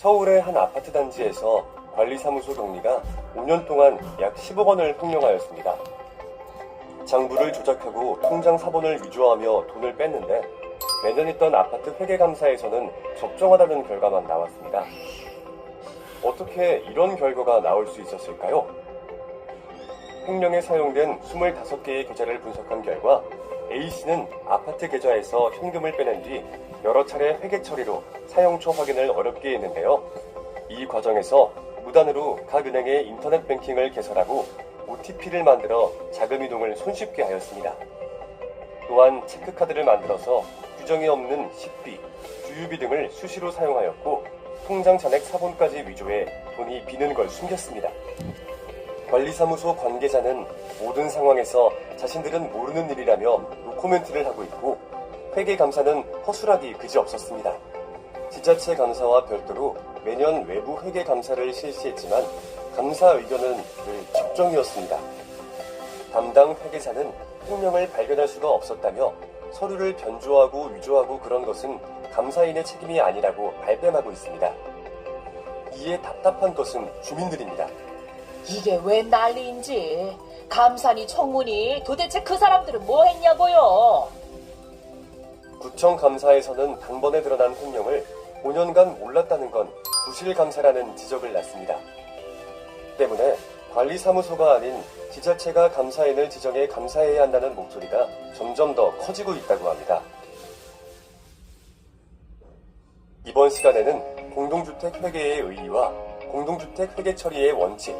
서울의 한 아파트 단지에서 관리사무소 경리가 5년 동안 약 10억 원을 횡령하였습니다. 장부를 조작하고 통장 사본을 위조하며 돈을 뺐는데 매년 있던 아파트 회계감사에서는 적정하다는 결과만 나왔습니다. 어떻게 이런 결과가 나올 수 있었을까요? 횡령에 사용된 25개의 계좌를 분석한 결과 A씨는 아파트 계좌에서 현금을 빼낸 뒤 여러 차례 회계 처리로 사용처 확인을 어렵게 했는데요. 이 과정에서 무단으로 각 은행의 인터넷 뱅킹을 개설하고 OTP를 만들어 자금 이동을 손쉽게 하였습니다. 또한 체크카드를 만들어서 규정이 없는 식비, 주유비 등을 수시로 사용하였고 통장 잔액 사본까지 위조해 돈이 비는 걸 숨겼습니다. 관리사무소 관계자는 모든 상황에서 자신들은 모르는 일이라며 노코멘트를 하고 있고 회계감사는 허술하기 그지없었습니다. 지자체 감사와 별도로 매년 외부 회계감사를 실시했지만 감사 의견은 늘 적정이었습니다. 담당 회계사는 횡령을 발견할 수가 없었다며 서류를 변조하고 위조하고 그런 것은 감사인의 책임이 아니라고 발뺌하고 있습니다. 이에 답답한 것은 주민들입니다. 이게 웬 난리인지 감사니 청문이 도대체 그 사람들은 뭐 했냐고요? 구청 감사에서는 단번에 드러난 횡령을 5년간 몰랐다는 건 부실감사라는 지적을 났습니다. 때문에 관리사무소가 아닌 지자체가 감사인을 지정해 감사해야 한다는 목소리가 점점 더 커지고 있다고 합니다. 이번 시간에는 공동주택 회계의 의의와 공동주택 회계 처리의 원칙,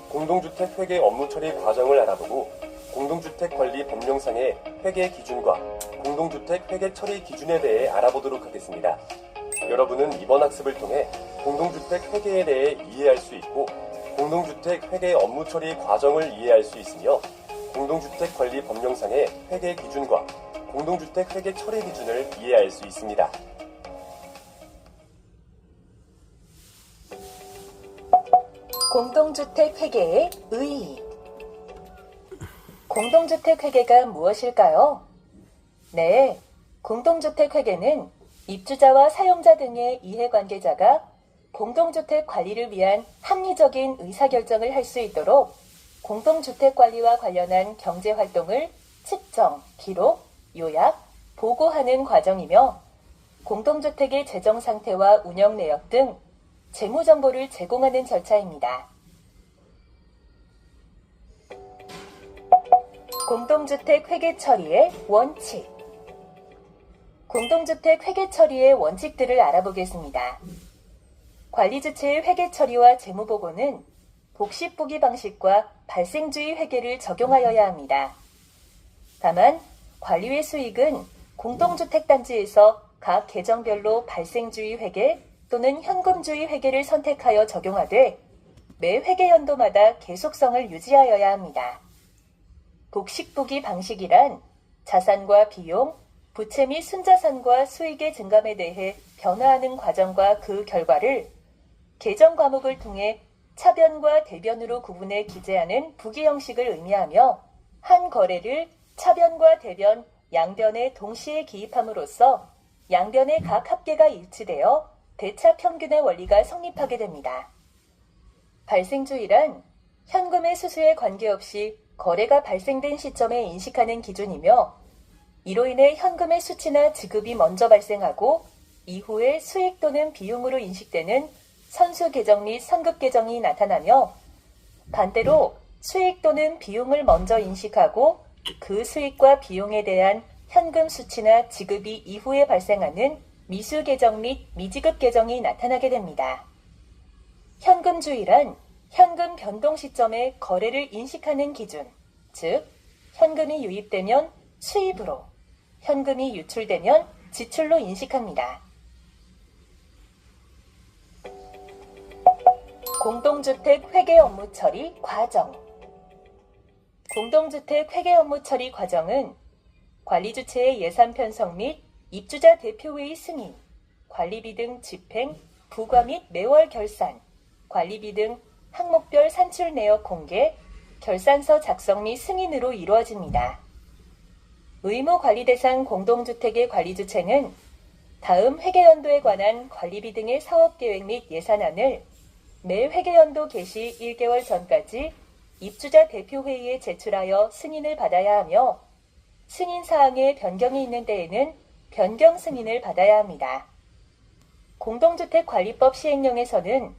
공동주택 회계 업무 처리 과정을 알아보고 공동주택 관리 법령상의 회계 기준과 공동주택 회계 처리 기준에 대해 알아보도록 하겠습니다. 여러분은 이번 학습을 통해 공동주택 회계에 대해 이해할 수 있고 공동주택 회계 업무 처리 과정을 이해할 수 있으며 공동주택 관리 법령상의 회계 기준과 공동주택 회계 처리 기준을 이해할 수 있습니다. 공동주택 회계의 의의. 공동주택 회계가 무엇일까요? 네, 공동주택 회계는 입주자와 사용자 등의 이해관계자가 공동주택 관리를 위한 합리적인 의사결정을 할 수 있도록 공동주택 관리와 관련한 경제활동을 측정, 기록, 요약, 보고하는 과정이며 공동주택의 재정 상태와 운영 내역 등 재무정보를 제공하는 절차입니다. 공동주택 회계 처리의 원칙. 공동주택 회계 처리의 원칙들을 알아보겠습니다. 관리주체의 회계 처리와 재무보고는 복식부기 방식과 발생주의 회계를 적용하여야 합니다. 다만 관리의 수익은 공동주택 단지에서 각 계정별로 발생주의 회계 또는 현금주의 회계를 선택하여 적용하되 매 회계연도마다 계속성을 유지하여야 합니다. 복식부기 방식이란 자산과 비용, 부채 및 순자산과 수익의 증감에 대해 변화하는 과정과 그 결과를 계정 과목을 통해 차변과 대변으로 구분해 기재하는 부기 형식을 의미하며 한 거래를 차변과 대변, 양변에 동시에 기입함으로써 양변의 각 합계가 일치되어 대차 평균의 원리가 성립하게 됩니다. 발생주의란 현금의 수수에 관계없이 거래가 발생된 시점에 인식하는 기준이며 이로 인해 현금의 수치나 지급이 먼저 발생하고 이후에 수익 또는 비용으로 인식되는 선수 계정 및 선급 계정이 나타나며 반대로 수익 또는 비용을 먼저 인식하고 그 수익과 비용에 대한 현금 수치나 지급이 이후에 발생하는 미수 계정 및 미지급 계정이 나타나게 됩니다. 현금주의란 현금 변동 시점에 거래를 인식하는 기준, 즉 현금이 유입되면 수입으로, 현금이 유출되면 지출로 인식합니다. 공동주택 회계 업무 처리 과정. 공동주택 회계 업무 처리 과정은 관리주체의 예산 편성 및 입주자 대표회의 승인, 관리비 등 집행, 부과 및 매월 결산, 관리비 등 항목별 산출 내역 공개, 결산서 작성 및 승인으로 이루어집니다. 의무 관리 대상 공동주택의 관리 주체는 다음 회계연도에 관한 관리비 등의 사업계획 및 예산안을 매 회계연도 개시 1개월 전까지 입주자 대표회의에 제출하여 승인을 받아야 하며 승인사항에 변경이 있는 데에는 변경 승인을 받아야 합니다. 공동주택관리법 시행령에서는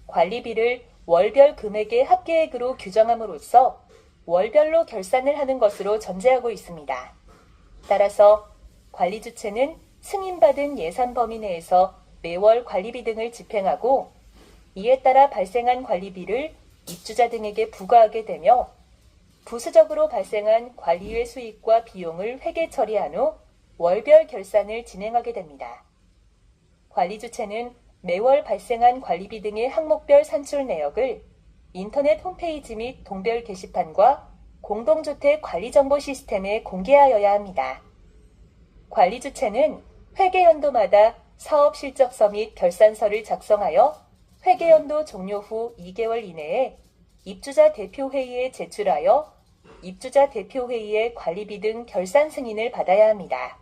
관리비를 월별 금액의 합계액으로 규정함으로써 월별로 결산을 하는 것으로 전제하고 있습니다. 따라서 관리주체는 승인받은 예산 범위 내에서 매월 관리비 등을 집행하고 이에 따라 발생한 관리비를 입주자 등에게 부과하게 되며 부수적으로 발생한 관리의 수익과 비용을 회계 처리한 후 월별 결산을 진행하게 됩니다. 관리주체는 매월 발생한 관리비 등의 항목별 산출 내역을 인터넷 홈페이지 및 동별 게시판과 공동주택 관리정보 시스템에 공개하여야 합니다. 관리주체는 회계연도마다 사업실적서 및 결산서를 작성하여 회계연도 종료 후 2개월 이내에 입주자 대표회의에 제출하여 입주자 대표회의의 관리비 등 결산 승인을 받아야 합니다.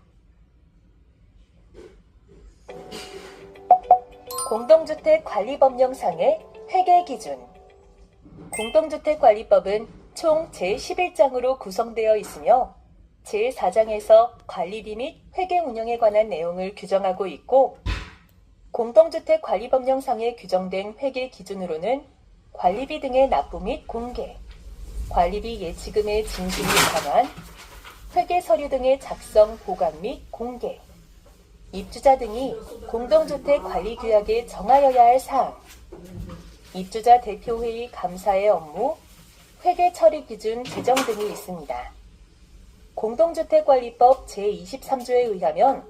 공동주택관리법령상의 회계기준. 공동주택관리법은 총 제11장으로 구성되어 있으며 제4장에서 관리비 및 회계 운영에 관한 내용을 규정하고 있고 공동주택관리법령상에 규정된 회계 기준으로는 관리비 등의 납부 및 공개, 관리비 예치금의 징수 및 반환, 회계 서류 등의 작성, 보관 및 공개, 입주자 등이 공동주택 관리 규약에 정하여야 할 사항, 입주자 대표회의 감사의 업무, 회계 처리 기준 제정 등이 있습니다. 공동주택관리법 제23조에 의하면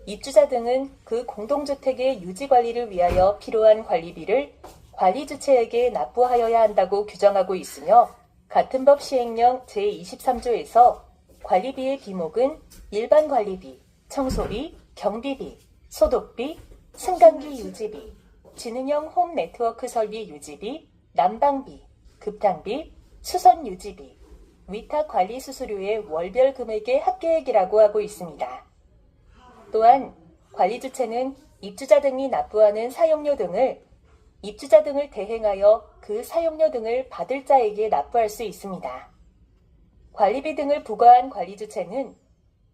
입주자 등은 그 공동주택의 유지관리를 위하여 필요한 관리비를 관리주체에게 납부하여야 한다고 규정하고 있으며 같은 법 시행령 제23조에서 관리비의 비목은 일반 관리비, 청소비, 경비비, 소독비, 승강기 유지비, 지능형 홈 네트워크 설비 유지비, 난방비, 급탕비, 수선 유지비, 위탁 관리 수수료의 월별 금액의 합계액이라고 하고 있습니다. 또한 관리주체는 입주자 등이 납부하는 사용료 등을 입주자 등을 대행하여 그 사용료 등을 받을 자에게 납부할 수 있습니다. 관리비 등을 부과한 관리주체는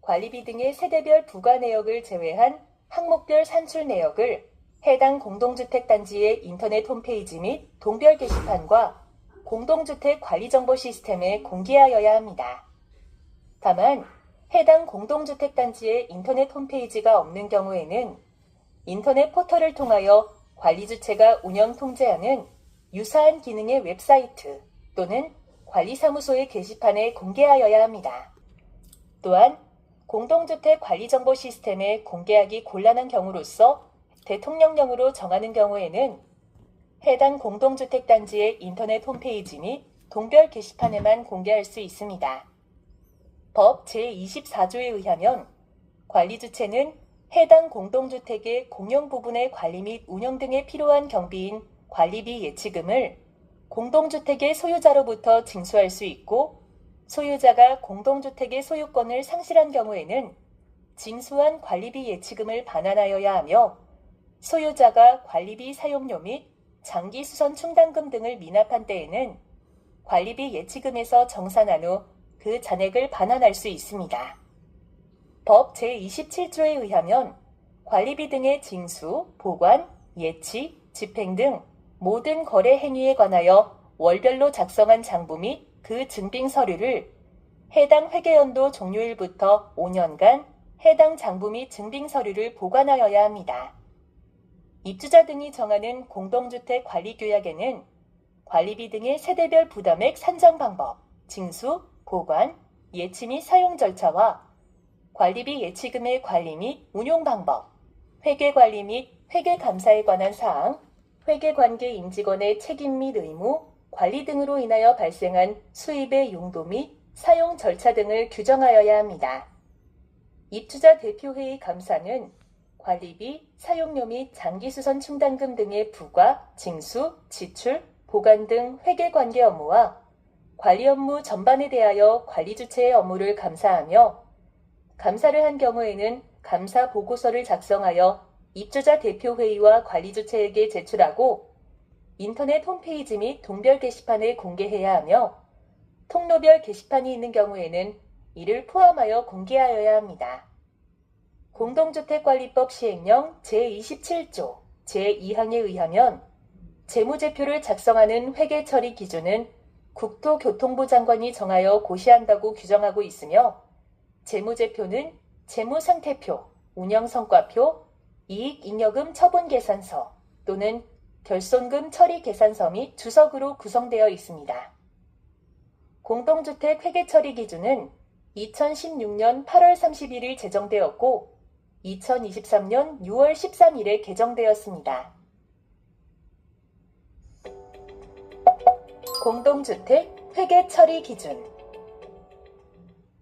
관리비 등의 세대별 부과 내역을 제외한 항목별 산출 내역을 해당 공동주택단지의 인터넷 홈페이지 및 동별 게시판과 공동주택 관리정보 시스템에 공개하여야 합니다. 다만 해당 공동주택단지의 인터넷 홈페이지가 없는 경우에는 인터넷 포털을 통하여 관리주체가 운영 통제하는 유사한 기능의 웹사이트 또는 관리사무소의 게시판에 공개하여야 합니다. 또한 공동주택 관리정보 시스템에 공개하기 곤란한 경우로서 대통령령으로 정하는 경우에는 해당 공동주택단지의 인터넷 홈페이지 및 동별 게시판에만 공개할 수 있습니다. 법 제24조에 의하면 관리주체는 해당 공동주택의 공용 부분의 관리 및 운영 등에 필요한 경비인 관리비 예치금을 공동주택의 소유자로부터 징수할 수 있고 소유자가 공동주택의 소유권을 상실한 경우에는 징수한 관리비 예치금을 반환하여야 하며 소유자가 관리비 사용료 및 장기 수선 충당금 등을 미납한 때에는 관리비 예치금에서 정산한 후 그 잔액을 반환할 수 있습니다. 법 제27조에 의하면 관리비 등의 징수, 보관, 예치, 집행 등 모든 거래 행위에 관하여 월별로 작성한 장부 및 그 증빙 서류를 해당 회계연도 종료일부터 5년간 해당 장부 및 증빙 서류를 보관하여야 합니다. 입주자 등이 정하는 공동주택 관리규약에는 관리비 등의 세대별 부담액 산정 방법, 징수, 보관, 예치 및 사용 절차와 관리비 예치금의 관리 및 운용 방법, 회계관리 및 회계감사에 관한 사항, 회계관계 임직원의 책임 및 의무, 관리 등으로 인하여 발생한 수입의 용도 및 사용 절차 등을 규정하여야 합니다. 입주자 대표회의 감사는 관리비, 사용료 및 장기수선 충당금 등의 부과, 징수, 지출, 보관 등 회계관계 업무와 관리 업무 전반에 대하여 관리주체의 업무를 감사하며 감사를 한 경우에는 감사 보고서를 작성하여 입주자 대표회의와 관리주체에게 제출하고 인터넷 홈페이지 및 동별 게시판에 공개해야 하며 통로별 게시판이 있는 경우에는 이를 포함하여 공개하여야 합니다. 공동주택관리법 시행령 제27조 제2항에 의하면 재무제표를 작성하는 회계처리 기준은 국토교통부 장관이 정하여 고시한다고 규정하고 있으며 재무제표는 재무상태표, 운영성과표, 이익잉여금 처분계산서 또는 결손금 처리계산서 및 주석으로 구성되어 있습니다. 공동주택 회계처리 기준은 2016년 8월 31일 제정되었고 2023년 6월 13일에 개정되었습니다. 공동주택 회계처리 기준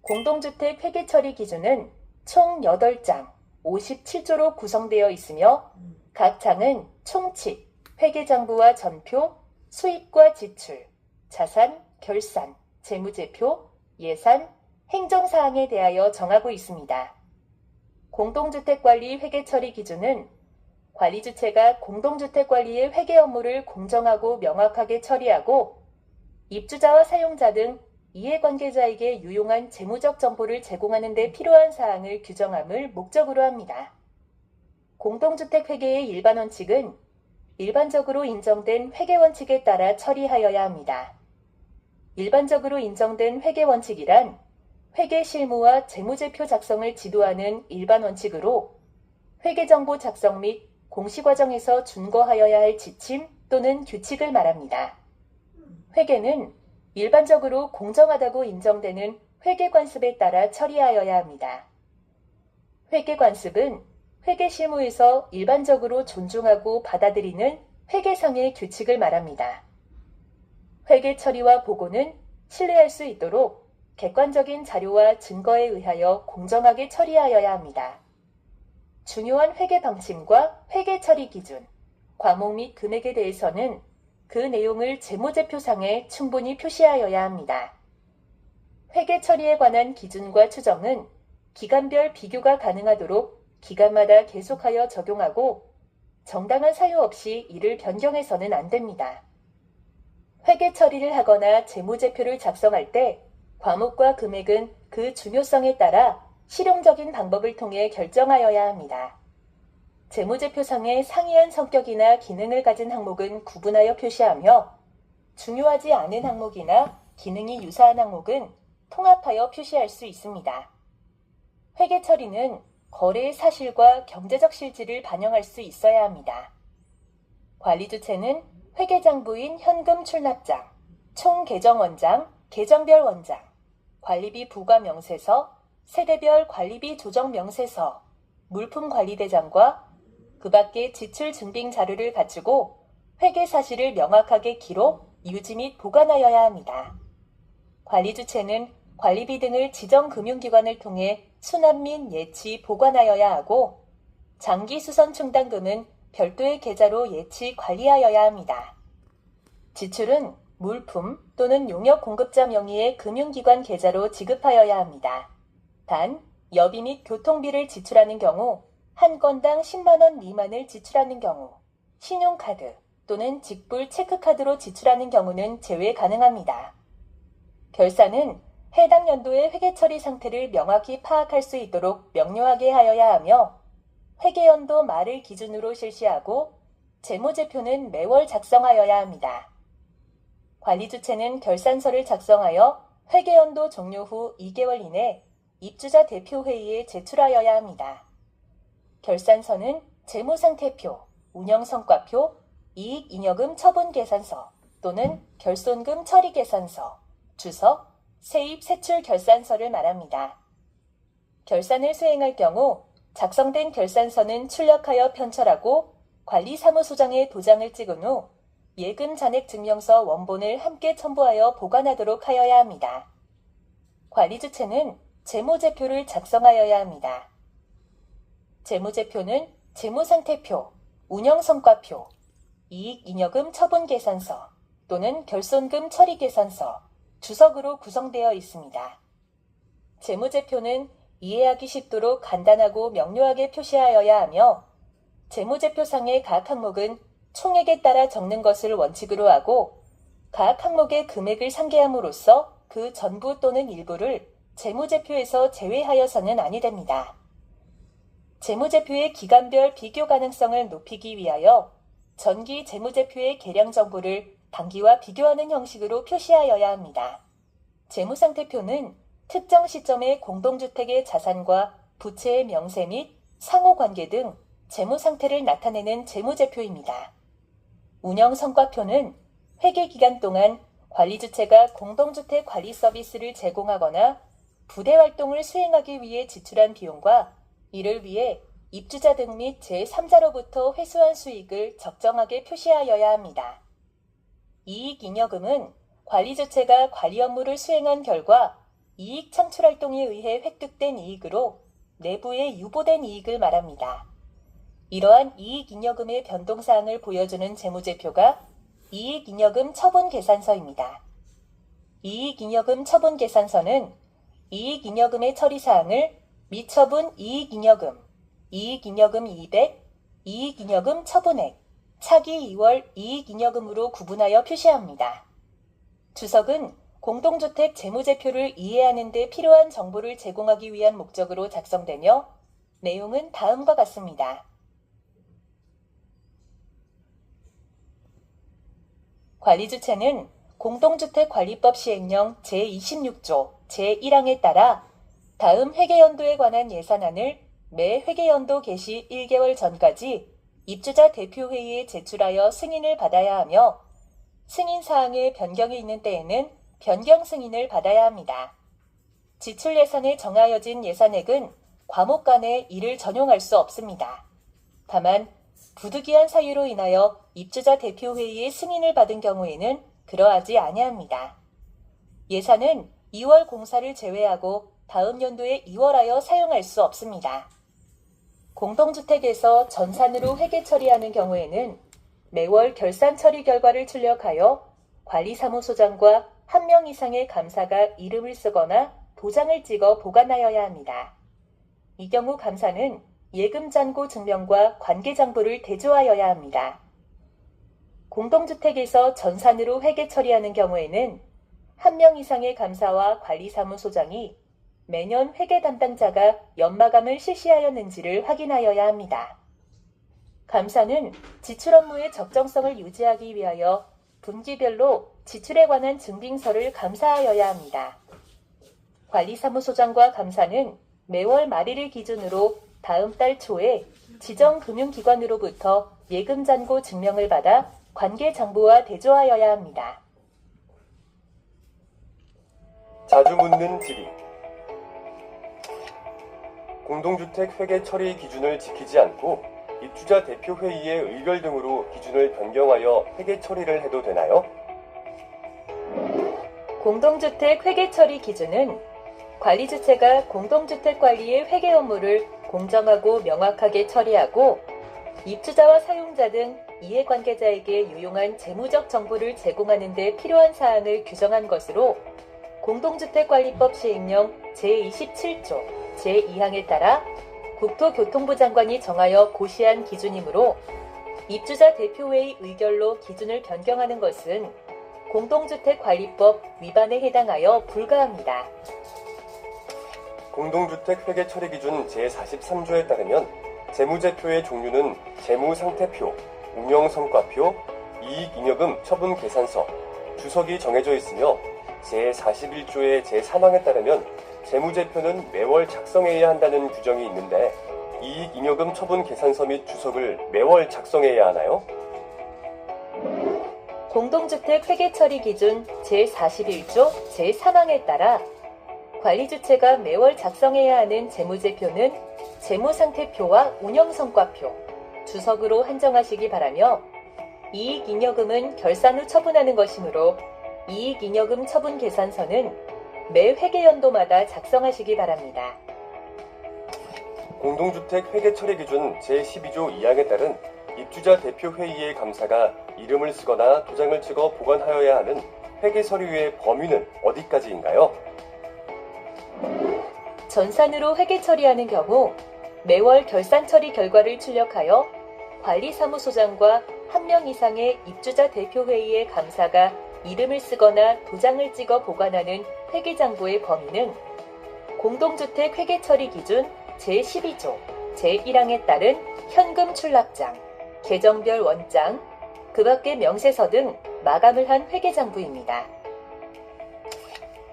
공동주택 회계처리 기준은 총 8장, 57조로 구성되어 있으며 각 장은 총칙, 회계장부와 전표, 수입과 지출, 자산, 결산, 재무제표, 예산, 행정사항에 대하여 정하고 있습니다. 공동주택관리 회계처리 기준은 관리주체가 공동주택관리의 회계 업무를 공정하고 명확하게 처리하고 입주자와 사용자 등 이해관계자에게 유용한 재무적 정보를 제공하는 데 필요한 사항을 규정함을 목적으로 합니다. 공동주택 회계의 일반 원칙은 일반적으로 인정된 회계 원칙에 따라 처리하여야 합니다. 일반적으로 인정된 회계 원칙이란 회계 실무와 재무제표 작성을 지도하는 일반 원칙으로 회계정보 작성 및 공시과정에서 준거하여야 할 지침 또는 규칙을 말합니다. 회계는 일반적으로 공정하다고 인정되는 회계관습에 따라 처리하여야 합니다. 회계관습은 회계실무에서 일반적으로 존중하고 받아들이는 회계상의 규칙을 말합니다. 회계처리와 보고는 신뢰할 수 있도록 객관적인 자료와 증거에 의하여 공정하게 처리하여야 합니다. 중요한 회계 방침과 회계 처리 기준, 과목 및 금액에 대해서는 그 내용을 재무제표상에 충분히 표시하여야 합니다. 회계 처리에 관한 기준과 추정은 기간별 비교가 가능하도록 기간마다 계속하여 적용하고 정당한 사유 없이 이를 변경해서는 안 됩니다. 회계 처리를 하거나 재무제표를 작성할 때 과목과 금액은 그 중요성에 따라 실용적인 방법을 통해 결정하여야 합니다. 재무제표상의 상이한 성격이나 기능을 가진 항목은 구분하여 표시하며 중요하지 않은 항목이나 기능이 유사한 항목은 통합하여 표시할 수 있습니다. 회계 처리는 거래의 사실과 경제적 실질을 반영할 수 있어야 합니다. 관리주체는 회계장부인 현금 출납장, 총계정원장, 계정별 원장, 관리비 부과 명세서, 세대별 관리비 조정 명세서, 물품관리대장과 그 밖의 지출 증빙 자료를 갖추고 회계 사실을 명확하게 기록, 유지 및 보관하여야 합니다. 관리주체는 관리비 등을 지정금융기관을 통해 수납 및 예치 보관하여야 하고 장기수선 충당금은 별도의 계좌로 예치 관리하여야 합니다. 지출은 물품 또는 용역 공급자 명의의 금융기관 계좌로 지급하여야 합니다. 단, 여비 및 교통비를 지출하는 경우 한 건당 10만원 미만을 지출하는 경우, 신용카드 또는 직불 체크카드로 지출하는 경우는 제외 가능합니다. 결산은 해당 연도의 회계처리 상태를 명확히 파악할 수 있도록 명료하게 하여야 하며 회계연도 말을 기준으로 실시하고 재무제표는 매월 작성하여야 합니다. 관리주체는 결산서를 작성하여 회계연도 종료 후 2개월 이내 입주자 대표회의에 제출하여야 합니다. 결산서는 재무상태표, 운영성과표, 이익잉여금 처분계산서 또는 결손금 처리계산서, 주석, 세입 세출 결산서를 말합니다. 결산을 수행할 경우 작성된 결산서는 출력하여 편철하고 관리사무소장에 도장을 찍은 후 예금 잔액 증명서 원본을 함께 첨부하여 보관하도록 하여야 합니다. 관리주체는 재무제표를 작성하여야 합니다. 재무제표는 재무상태표, 운영성과표, 이익잉여금 처분계산서 또는 결손금 처리계산서, 주석으로 구성되어 있습니다. 재무제표는 이해하기 쉽도록 간단하고 명료하게 표시하여야 하며 재무제표상의 각 항목은 총액에 따라 적는 것을 원칙으로 하고 각 항목의 금액을 상기함으로써 그 전부 또는 일부를 재무제표에서 제외하여서는 아니 됩니다. 재무제표의 기간별 비교 가능성을 높이기 위하여 전기 재무제표의 계량 정보를 단기와 비교하는 형식으로 표시하여야 합니다. 재무상태표는 특정 시점의 공동주택의 자산과 부채의 명세 및 상호관계 등 재무상태를 나타내는 재무제표입니다. 운영성과표는 회계기간 동안 관리주체가 공동주택 관리 서비스를 제공하거나 부대활동을 수행하기 위해 지출한 비용과 이를 위해 입주자 등 및 제3자로부터 회수한 수익을 적정하게 표시하여야 합니다. 이익잉여금은 관리주체가 관리 업무를 수행한 결과 이익 창출활동에 의해 획득된 이익으로 내부에 유보된 이익을 말합니다. 이러한 이익잉여금의 변동사항을 보여주는 재무제표가 이익잉여금 처분계산서입니다. 이익잉여금 처분계산서는 이익잉여금의 처리사항을 미처분 이익잉여금, 이익잉여금 이백, 이익잉여금 처분액, 차기 2월 이익잉여금으로 구분하여 표시합니다. 주석은 공동주택 재무제표를 이해하는 데 필요한 정보를 제공하기 위한 목적으로 작성되며 내용은 다음과 같습니다. 관리주체는 공동주택관리법 시행령 제26조 제1항에 따라 다음 회계연도에 관한 예산안을 매 회계연도 개시 1개월 전까지 입주자 대표회의에 제출하여 승인을 받아야 하며 승인사항에 변경이 있는 때에는 변경 승인을 받아야 합니다. 지출 예산에 정하여진 예산액은 과목 간에 이를 전용할 수 없습니다. 다만 부득이한 사유로 인하여 입주자 대표회의의 승인을 받은 경우에는 그러하지 아니합니다. 예산은 2월 공사를 제외하고 다음 연도에 2월하여 사용할 수 없습니다. 공동주택에서 전산으로 회계 처리하는 경우에는 매월 결산 처리 결과를 출력하여 관리사무소장과 1명 이상의 감사가 이름을 쓰거나 도장을 찍어 보관하여야 합니다. 이 경우 감사는 예금잔고 증명과 관계장부를 대조하여야 합니다. 공동주택에서 전산으로 회계 처리하는 경우에는 1명 이상의 감사와 관리사무소장이 매년 회계 담당자가 연마감을 실시하였는지를 확인하여야 합니다. 감사는 지출 업무의 적정성을 유지하기 위하여 분기별로 지출에 관한 증빙서를 감사하여야 합니다. 관리사무소장과 감사는 매월 말일을 기준으로 다음 달 초에 지정금융기관으로부터 예금잔고 증명을 받아 관계장부와 대조하여야 합니다. 자주 묻는 질의. 공동주택 회계 처리 기준을 지키지 않고 입주자 대표회의의 의결 등으로 기준을 변경하여 회계 처리를 해도 되나요? 공동주택 회계 처리 기준은 관리주체가 공동주택 관리의 회계 업무를 공정하고 명확하게 처리하고 입주자와 사용자 등 이해관계자에게 유용한 재무적 정보를 제공하는 데 필요한 사항을 규정한 것으로 공동주택관리법 시행령 제27조 제2항에 따라 국토교통부 장관이 정하여 고시한 기준이므로 입주자 대표회의 의결로 기준을 변경하는 것은 공동주택관리법 위반에 해당하여 불가합니다. 공동주택 회계 처리 기준 제43조에 따르면 재무제표의 종류는 재무상태표, 운영성과표, 이익잉여금 처분계산서, 주석이 정해져 있으며 제41조의 제3항에 따르면 재무제표는 매월 작성해야 한다는 규정이 있는데 이익잉여금 처분계산서 및 주석을 매월 작성해야 하나요? 공동주택 회계 처리 기준 제41조 제3항에 따라 관리주체가 매월 작성해야 하는 재무제표는 재무상태표와 운영성과표, 주석으로 한정하시기 바라며 이익잉여금은 결산 후 처분하는 것이므로 이익잉여금 처분계산서는 매 회계연도마다 작성하시기 바랍니다. 공동주택 회계 처리 기준 제12조 2항에 따른 입주자 대표회의의 감사가 이름을 쓰거나 도장을 찍어 보관하여야 하는 회계 서류의 범위는 어디까지인가요? 전산으로 회계 처리하는 경우 매월 결산 처리 결과를 출력하여 관리사무소장과 한 명 이상의 입주자 대표회의의 감사가 이름을 쓰거나 도장을 찍어 보관하는 회계장부의 범위는 공동주택 회계 처리 기준 제12조 제1항에 따른 현금 출납장, 계정별 원장, 그 밖의 명세서 등 마감을 한 회계장부입니다.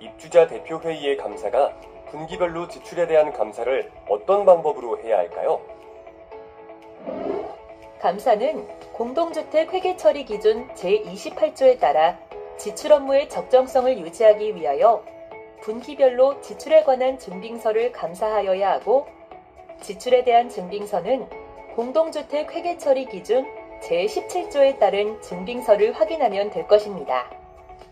입주자 대표회의의 감사가 분기별로 지출에 대한 감사를 어떤 방법으로 해야 할까요? 감사는 공동주택 회계 처리 기준 제28조에 따라 지출 업무의 적정성을 유지하기 위하여 분기별로 지출에 관한 증빙서를 감사하여야 하고, 지출에 대한 증빙서는 공동주택 회계 처리 기준 제17조에 따른 증빙서를 확인하면 될 것입니다.